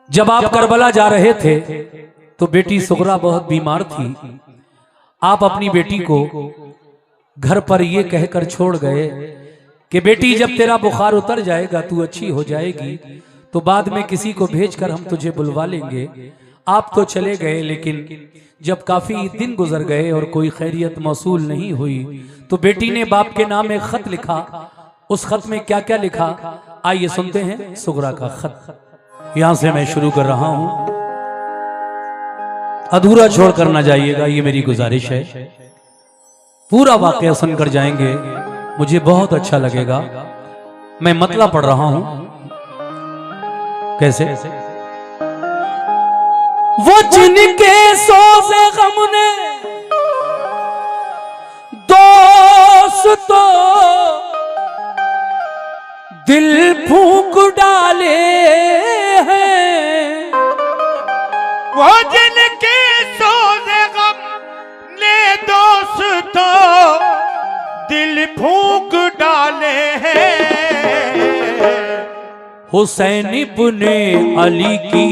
जब आप करबला जा रहे थे तो बेटी सुगरा बहुत बीमार थी। आप अपनी बेटी को घर पर ये कहकर छोड़ गए कि बेटी जब तेरा बुखार उतर जाएगा, तू अच्छी हो जाएगी, तो बाद में किसी को भेजकर हम तुझे बुलवा लेंगे। आप तो चले गए, लेकिन जब काफी दिन गुजर गए और कोई खैरियत मौसूल नहीं हुई तो बेटी ने बाप के नाम एक खत लिखा। उस खत में क्या क्या लिखा, आइए सुनते हैं सुगरा का खत। यहां से मैं शुरू कर रहा हूं, अधूरा छोड़कर ना जाइएगा, ये मेरी गुजारिश है। पूरा वाकया सुनकर जाएंगे, मुझे बहुत अच्छा लगेगा। मैं मतला पढ़ रहा हूं। कैसे? वो जिनके सोज़े गम ने दोस्तों दिल फूंक डाले हैं, वो जिनके सोज़े गम ने दोस्तों दिल फूंक डाले हैं। हुसैन इब्ने अली की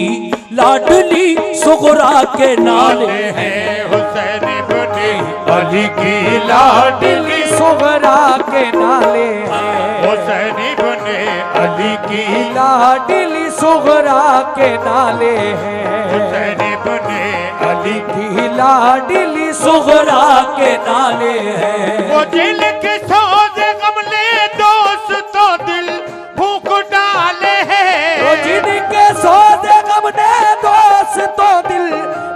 लाडली सुगरा के नाले हैं। हुसैन इब्ने अली की लाडली सुगरा के नाले हैं। हुसैन इब्ने अली की लाडली सुगरा के नाले हैं। हुसैन इब्ने अली की लाडली सुगरा के नाले हैं। वो जिनके सोज़े गम ने दोस्तों दिल फूंक डाले हैं। वो जिनके सोज़े गम ने दोस्तों दिल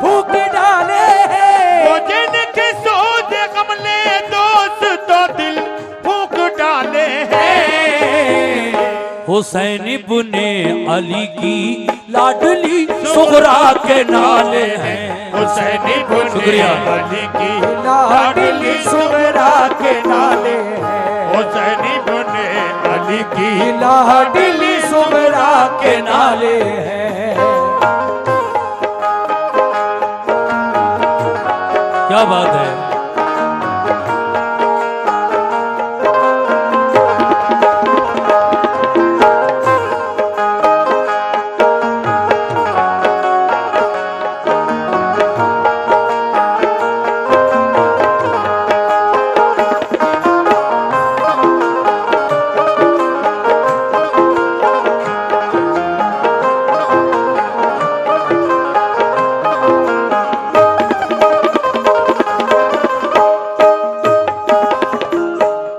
फूंक डाले हैं। वो जिनके सोज़े गम ने दोस्तों दिल फूंक डाले हैं। हुसैन इब्ने अली की लाडली सुगरा के नाले हैं। हुसैन इब्ने शुक्रिया। अली की लाडली सुगरा के नाले हैं। हुसैन इब्ने अली की लाडली सुगरा के नाले हैं। क्या बात है।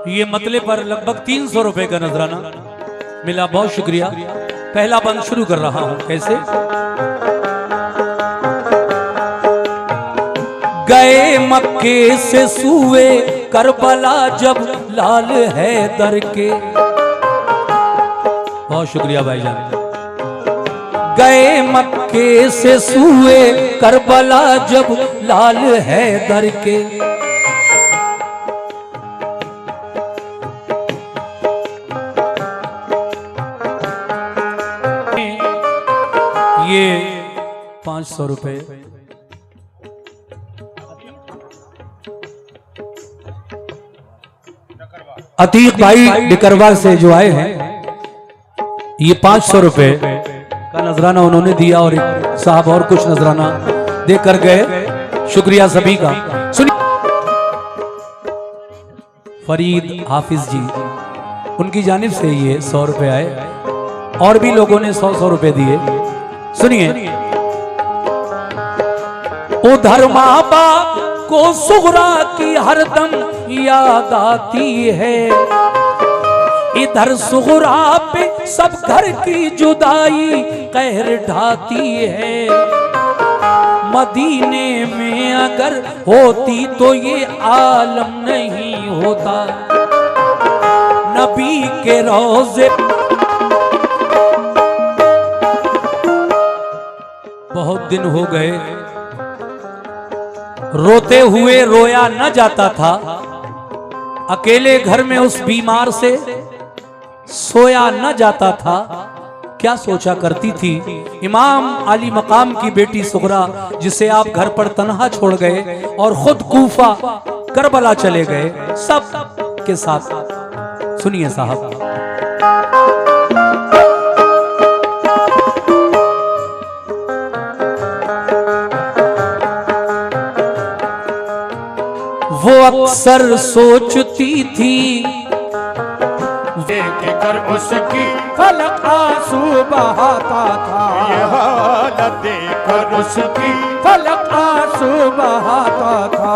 ये मतले पर लगभग 300 रुपए का नजराना मिला, बहुत शुक्रिया। पहला बंद शुरू कर रहा हूं। कैसे? गए मक्के से सूए करबला जब लाल हैदर के। बहुत शुक्रिया भाईजान। गए मक्के से सूए करबला जब लाल हैदर के। ये 500 रुपए। अतीक भाई डिकरवा से जो आए हैं, ये 500 रुपए का नजराना उन्होंने दिया और एक साहब और कुछ नजराना देकर गए। शुक्रिया सभी का। सुनिए, फरीद हाफिज जी, उनकी जानिब से ये 100 रुपए आए और भी लोगों ने 100 रुपए दिए। सुनिए, ओ धर्माबा को सुगरा की हरदम याद आती है। इधर सुगरा पे सब घर की जुदाई कहर ढाती है। मदीने में अगर होती तो ये आलम नहीं होता। नबी के रोजे बहुत दिन हो गए, रोते हुए रोया न जाता था। अकेले घर में उस बीमार से सोया न जाता था। क्या सोचा करती थी इमाम अली मकाम की बेटी सुगरा, जिसे आप घर पर तन्हा छोड़ गए और खुद कूफा करबला चले गए सब के साथ। सुनिए साहब, अक्सर सोचती थी देख कर उसकी फलक आंसू बहाता था, ये हालत देख कर उसकी फलक आंसू बहाता था।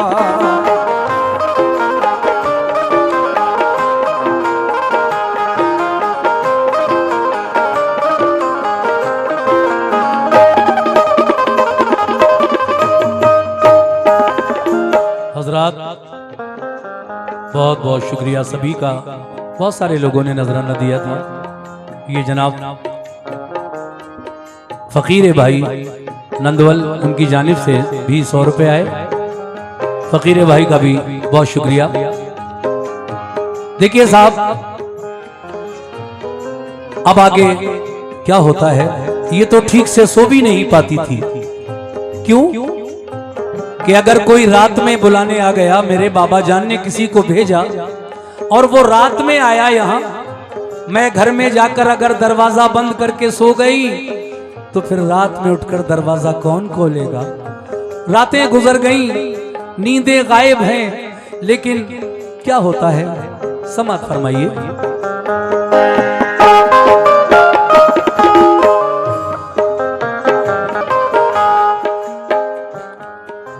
हजरात बहुत बहुत शुक्रिया सभी का। बहुत सारे लोगों ने नजराना दिया था। ये जनाब फकीर भाई नंदवल, उनकी जानिब से भी 100 रुपए आए। फकीर भाई का भी बहुत शुक्रिया। देखिए साहब, अब आगे क्या होता है, ये तो ठीक से सो भी नहीं पाती थी। क्यों कि अगर कोई रात में बुलाने आ गया, मेरे बाबा जान ने किसी को भेजा और वो रात में आया यहाँ, मैं घर में जाकर अगर दरवाजा बंद करके सो गई तो फिर रात में उठकर दरवाजा कौन खोलेगा। रातें गुजर गई, नींदें गायब हैं, लेकिन क्या होता है समात फरमाइए।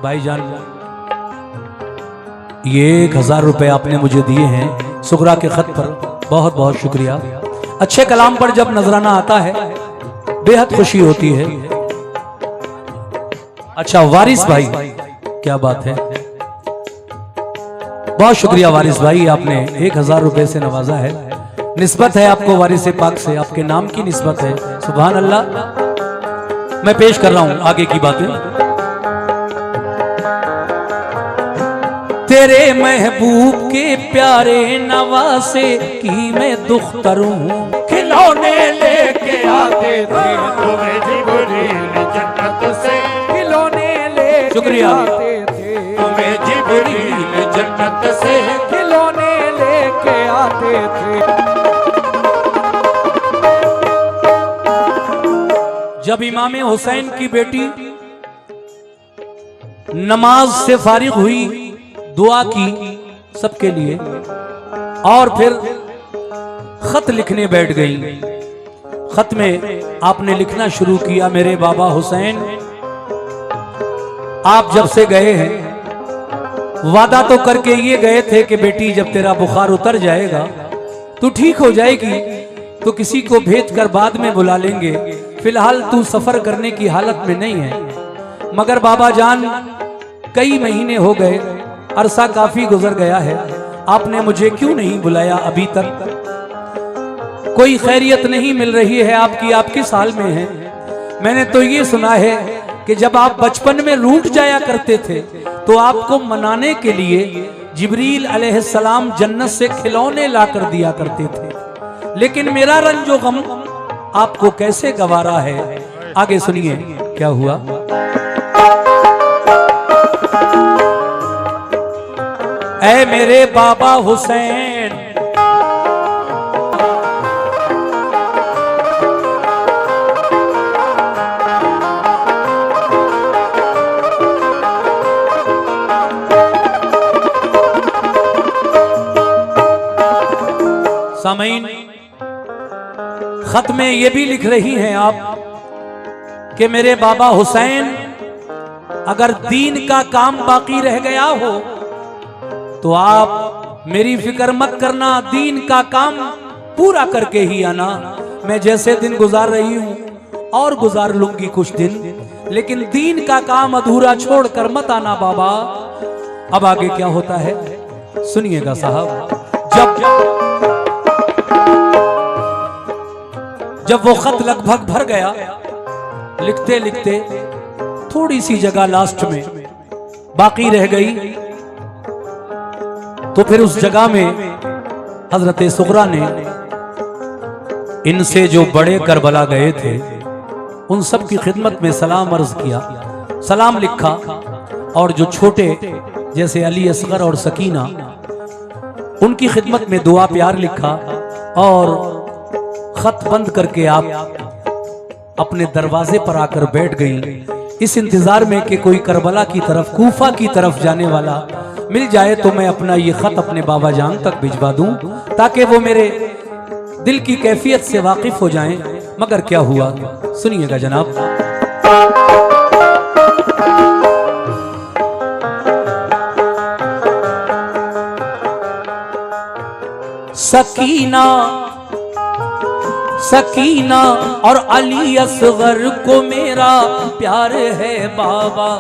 भाईजान, ये 1000 रुपए आपने मुझे दिए हैं सुगरा के खत पर, बहुत बहुत शुक्रिया। अच्छे कलाम पर जब नजराना आता है बेहद खुशी होती है। अच्छा वारिस भाई, क्या बात है, बहुत शुक्रिया वारिस भाई, आपने 1000 रुपए से नवाजा है। निस्बत है आपको वारिस पाक से, आपके नाम की निस्बत है। सुभान अल्लाह। मैं पेश कर रहा हूं आगे की बातें। तेरे महबूब के प्यारे नवासे की मैं दुख्तर हूँ, खिलौने लेके आते थे तुम्हें जिब्रील जन्नत से, खिलौने लेके शुक्रिया। आते थे, तुम्हें जिब्रील जन्नत से, खिलौने लेके आते थे। जब इमाम हुसैन की बेटी नमाज से फारिग हुई, दुआ की सबके लिए और फिर खत लिखने बैठ गई। खत में आपने लिखना शुरू किया, मेरे बाबा हुसैन, आप जब से गए हैं वादा तो करके ये गए थे कि बेटी जब तेरा बुखार उतर जाएगा तू ठीक हो जाएगी तो किसी को भेज कर बाद में बुला लेंगे, फिलहाल तू सफर करने की हालत में नहीं है। मगर बाबा जान, कई महीने हो गए, अरसा काफी गुजर गया है, आपने मुझे क्यों नहीं बुलाया अभी तक? कोई खैरियत नहीं मिल रही है आपकी, आप किस हाल में हैं? मैंने तो ये सुना है कि जब आप बचपन में रूठ जाया करते थे तो आपको मनाने के लिए जिब्रील अलैहिस्सलाम जन्नत से खिलौने ला कर दिया करते थे। लेकिन मेरा रंजो गम आपको कैसे गवारा है? आगे सुनिए क्या हुआ। ऐ मेरे बाबा हुसैन, सामीन, खत में ये भी लिख रही हैं आप कि मेरे बाबा हुसैन, अगर दीन का काम बाकी रह गया हो तो आप मेरी फिक्र मत करना, दीन का काम पूरा करके ही आना। मैं जैसे दिन गुजार रही हूं और गुजार लूंगी कुछ दिन, लेकिन दीन का काम अधूरा छोड़कर मत आना बाबा। अब आगे क्या होता है सुनिएगा साहब। जब वो खत लगभग भर गया, लिखते लिखते थोड़ी सी जगह लास्ट में बाकी रह गई, तो फिर उस जगह में हजरत सुगरा ने इनसे जो बड़े करबला गए थे उन सब की खिदमत में सलाम अर्ज किया, सलाम लिखा, और जो छोटे जैसे अली असगर और सकीना उनकी खिदमत में दुआ प्यार लिखा, और खत बंद करके आप अपने दरवाजे पर आकर बैठ गई इस इंतजार में कि कोई करबला की तरफ, कूफा की तरफ जाने वाला मिल जाए तो मैं अपना ये खत अपने बाबा जान तक भिजवा दूं, ताकि वो मेरे दिल की कैफियत से वाकिफ हो जाएं। मगर क्या हुआ, सुनिएगा जनाब। सकीना सकीना और अली असगर को मेरा प्यार है बाबा,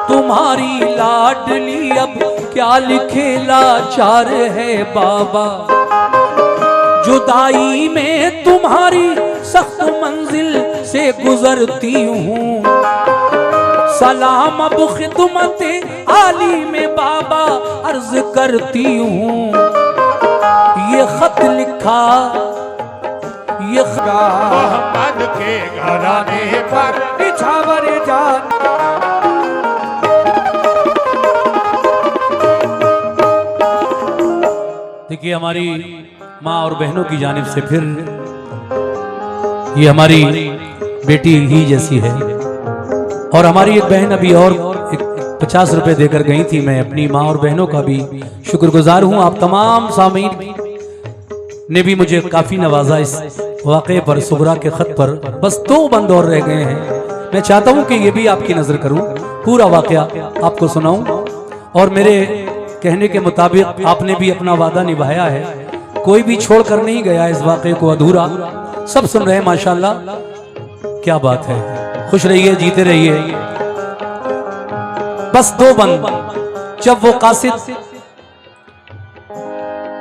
तुम्हारी लाडली अब क्या लिखे लाचार है बाबा। जुदाई में तुम्हारी सख्त मंजिल से गुजरती हूँ, सलाम अब खिदमत आली में बाबा अर्ज करती हूँ। ये खत लिखा ये मोहम्मद के घराने पर निछावर जान। देखिए हमारी माँ और बहनों की जानिब से फिर ये हमारी बेटी ही जैसी है। और हमारी एक बहन अभी और 50 रुपए देकर गई थी। मैं अपनी माँ और बहनों का भी शुक्रगुजार हूँ। आप तमाम सामीन ने भी मुझे काफी नवाजा इस वाक़े पर, सुगरा के खत पर। बस 2 बंद और रह गए हैं। मैं चाहता हूँ कि ये भी आपकी नजर करूँ, पूरा वाक़या आपको सुनाऊं। और मेरे कहने के मुताबिक आपने भी अपना वादा निभाया है, कोई भी छोड़ कर नहीं गया इस वाक़े को अधूरा। सब सुन रहे हैं माशाल्लाह, क्या बात है। खुश रहिए, जीते रहिए। बस 2 बंद। जब वो कासिद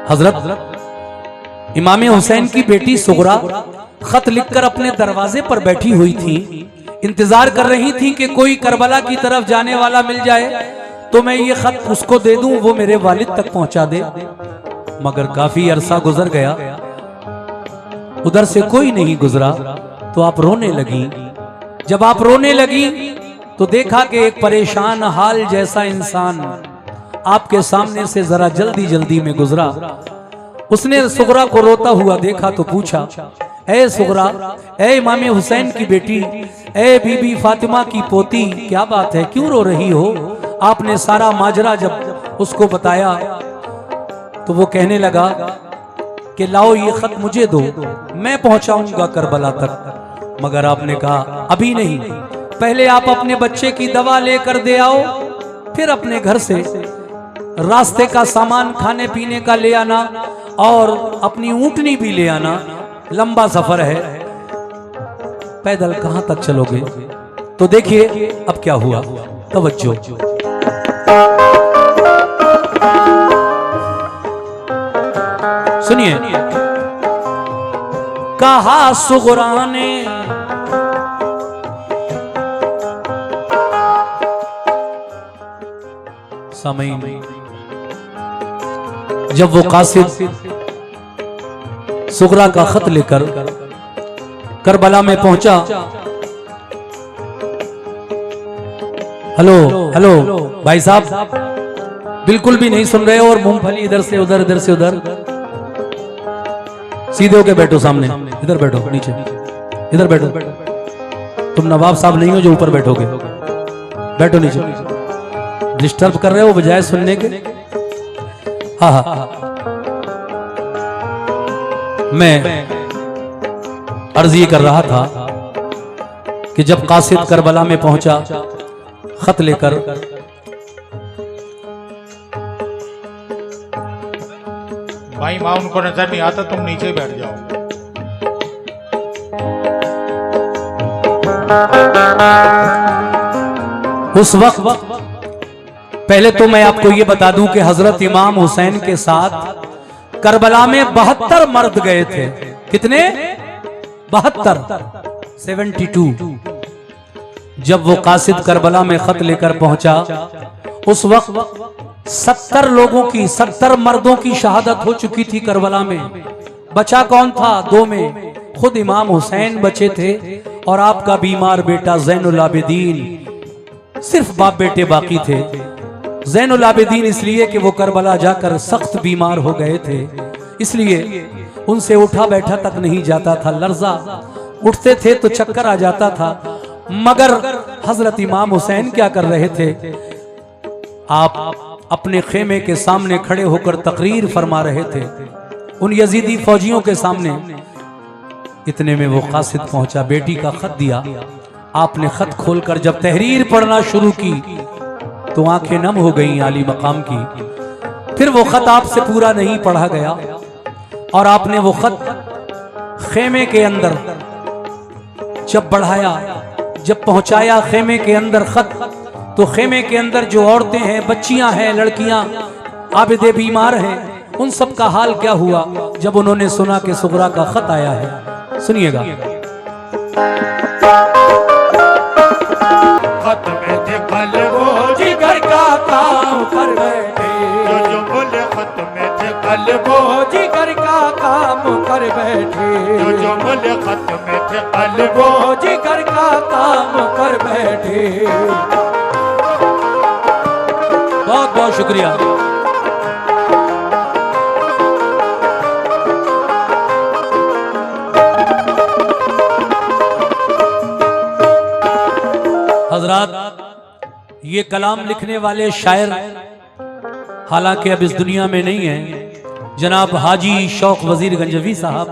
हजरत इमाम हुसैन की बेटी सुगरा खत लिखकर अपने दरवाजे पर बैठी हुई थी, इंतजार कर रही थी कि कोई करबला की तरफ जाने वाला मिल जाए तो मैं ये खत उसको दे दूं, वो मेरे वालिद तक पहुंचा दे। मगर काफी अरसा गुजर गया, उधर से कोई नहीं गुजरा तो आप रोने लगी। जब आप रोने लगी तो देखा कि एक परेशान हाल जैसा इंसान आपके सामने से जरा जल्दी जल्दी में गुजरा। उसने सुगरा को रोता हुआ देखा तो पूछा, ए सुगरा, ए इमाम हुसैन की बेटी, ए बीबी फातिमा की पोती, क्या बात है, क्यों रो रही हो? आपने सारा माजरा जब उसको बताया तो वो कहने लगा कि लाओ ये खत मुझे दो, मैं पहुंचाऊंगा करबला तक। मगर आपने कहा अभी नहीं, पहले आप अपने बच्चे की दवा लेकर दे आओ, फिर अपने घर से रास्ते का सामान खाने पीने का ले आना और अपनी ऊंटनी भी ले आना। लंबा सफर है, पैदल कहां तक चलोगे? तो देखिए अब क्या हुआ, तवज्जो। सुनिए, कहा सुगरा ने सामईन, जब वो कासिद सुगरा का खत लेकर करबला में पहुंचा। हेलो हेलो भाई साहब, बिल्कुल भी नहीं सुन रहे हो और मूंगफली इधर से उधर, इधर से उधर। सीधे होके बैठो, सामने इधर बैठो, नीचे इधर बैठो। तुम नवाब साहब नहीं हो जो ऊपर बैठोगे, बैठो नीचे। डिस्टर्ब कर रहे हो बजाय सुनने के। हाँ हाँ, मैं अर्ज ये कर रहा था कि जब कासिद करबला में पहुंचा खत लेकर, भाई माँ उनको नजर नहीं आता, तुम नीचे बैठ जाओ। उस वक्त पहले तो मैं आपको ये बता दूं कि हजरत इमाम हुसैन के साथ करबला में 72 मर्द गए थे। कितने? 72, 72। जब वो कासिद करबला में खत लेकर पहुंचा, उस वक्त 70 लोगों की, 70 मर्दों की शहादत हो चुकी थी करबला में। बचा कौन था? 2 में खुद इमाम हुसैन बचे थे और आपका बीमार बेटा ज़ैनुल आबिदीन। सिर्फ बाप बेटे बाकी थे। ज़ैनुल आबिदीन इसलिए कि वो करबला जाकर सख्त बीमार हो गए थे, इसलिए उनसे उठा बैठा तक नहीं जाता था, लर्जा उठते थे तो चक्कर आ जाता था। मगर हजरत इमाम हुसैन क्या कर रहे थे? आप अपने खेमे के सामने खड़े होकर तकरीर फरमा रहे थे उन यजीदी फौजियों के सामने। इतने में वो कासिद पहुंचा, बेटी का खत दिया। आपने खत खोलकर जब तहरीर पढ़ना शुरू की तो आंखें नम हो गईं आली मकाम की। फिर वो खत आपसे पूरा नहीं पढ़ा गया और आपने वो खत खेमे के अंदर जब बढ़ाया, जब पहुंचाया खेमे के अंदर खत, तो खेमे के अंदर जो औरतें हैं, बच्चियां हैं, लड़कियां, आबिदे बीमार हैं, उन सब का हाल क्या हुआ जब उन्होंने सुना कि सुगरा का खत आया है। सुनिएगा। खत में थे कल वो जिगर का काम कर बैठे, जो बोले खत में थे कल वो जिगर का काम कर बैठे, जो बोले खत में थे कल वो जिगर का काम कर बैठे। बहुत बहुत शुक्रिया। हजरात, ये कलाम लिखने वाले शायर हालांकि अब इस दुनिया में नहीं है, जनाब हाजी शौक वजीर गंजवी साहब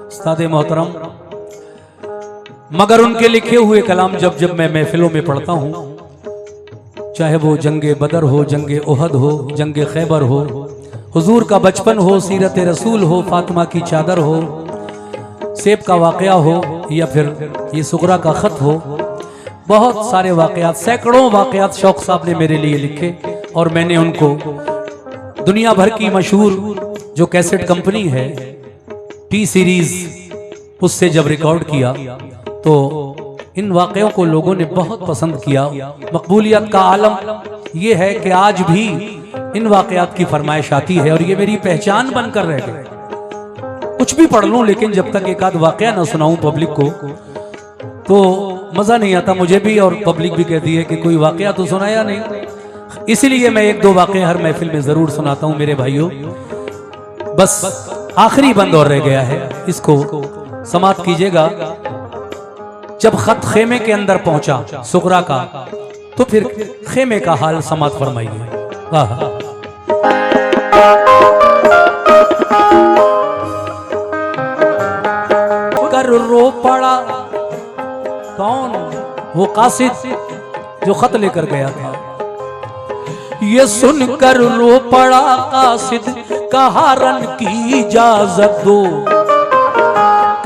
उस्ताद मोहतरम, मगर उनके लिखे हुए कलाम जब जब मैं महफिलों में पढ़ता हूँ, चाहे वो जंगे बदर हो, जंगे ओहद हो, जंगे खैबर हो, हुजूर का बचपन हो, सीरत रसूल हो, फातिमा की चादर हो, सेब का वाकया हो, या फिर ये सुगरा का खत हो, बहुत सारे वाकयात, सैकड़ों वाकयात शौक साहब ने मेरे लिए लिखे और मैंने उनको दुनिया भर की मशहूर जो कैसेट कंपनी है टी सीरीज, उससे जब रिकॉर्ड किया तो इन वाकयों को लोगों ने बहुत पसंद किया। मकबूलियत का आलम ये है कि आज भी इन वाकयात की फरमाइश आती है और ये मेरी पहचान बनकर रह गए। कुछ भी पढ़ लूं लेकिन जब तक एक आध वाकया ना सुनाऊं पब्लिक को तो मजा नहीं आता मुझे भी, और पब्लिक भी कहती है कि कोई वाकया तो सुनाया नहीं। इसीलिए मैं एक दो वाकये हर महफिल में जरूर सुनाता हूं मेरे भाइयों। बस आखिरी बंद और रह गया है, इसको समाप्त कीजिएगा। जब खत खेमे के अंदर पहुंचा सुगरा का, तो फिर खेमे का हाल समाप्त फरमाइए। वाह, कर रो पड़ा कौन? वो कासिद जो खत लेकर गया था। ये सुनकर रो पड़ा कासिद, कहा रन की इजाजत दो,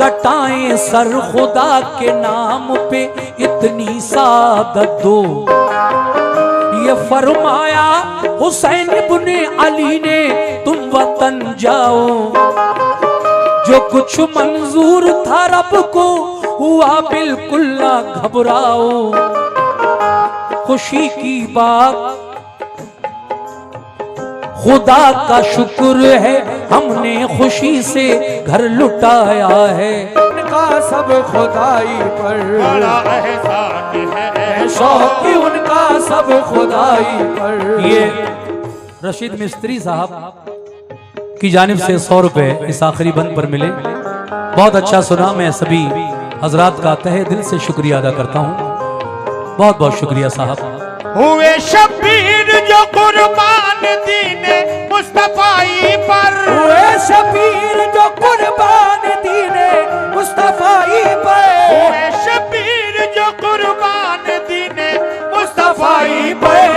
कटाएं सर खुदा के नाम पे इतनी सादत दो। ये फरमाया हुसैन इब्ने अली ने, तुम वतन जाओ, जो कुछ मंजूर था रब को हुआ बिल्कुल ना घबराओ। खुशी की बात खुदा का शुक्र है, हमने खुशी से घर लुटाया है। उनका सब खुदाई पर बड़ा एहसान है, शौक उनका सब खुदाई पर। ये रशीद मिस्त्री साहब की जानिब से 100 रुपए इस आखिरी बंद पर मिले। बहुत अच्छा सुना। मैं सभी हजरात का तहे दिल से शुक्रिया अदा करता हूँ। बहुत बहुत शुक्रिया साहब। हुए शबीर जो कुर्बान दीने मुस्तफाई पर, हुए शबीर जो कुर्बान दीने मुस्तफाई पर, हुए शबीर जो कुर्बान दीने मुस्तफाई पर।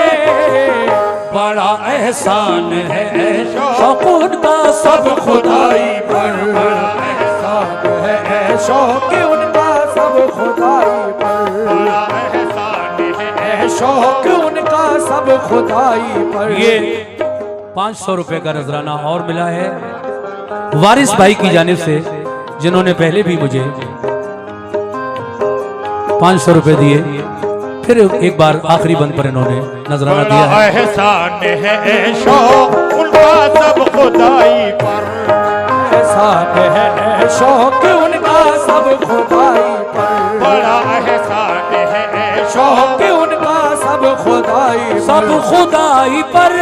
बड़ा एहसान है शौक का सब खुदाई पर, बड़ा एहसान है शौक उनका सब खुदाई पर, बड़ा एहसान है शौक उनका सब खुदाई पर। ये 500 रुपए का नजराना और मिला है वारिस भाई की जानिब से, जिन्होंने पहले भी मुझे 500 रुपए दिए। फिर एक बार आखिरी बंद पर इन्होंने नजराना दिया है। एहसान है शौक उनका सब खुदाई पर, एहसान है शौक उनका सब खुदाई पर, बड़ा एहसान है शौक उनका सब खुदाई सब खुदाई पर,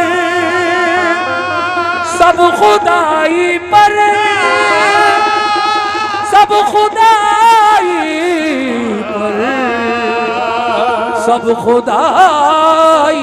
सब खुदाई पर, सब खुदाई पर, सब खुदाई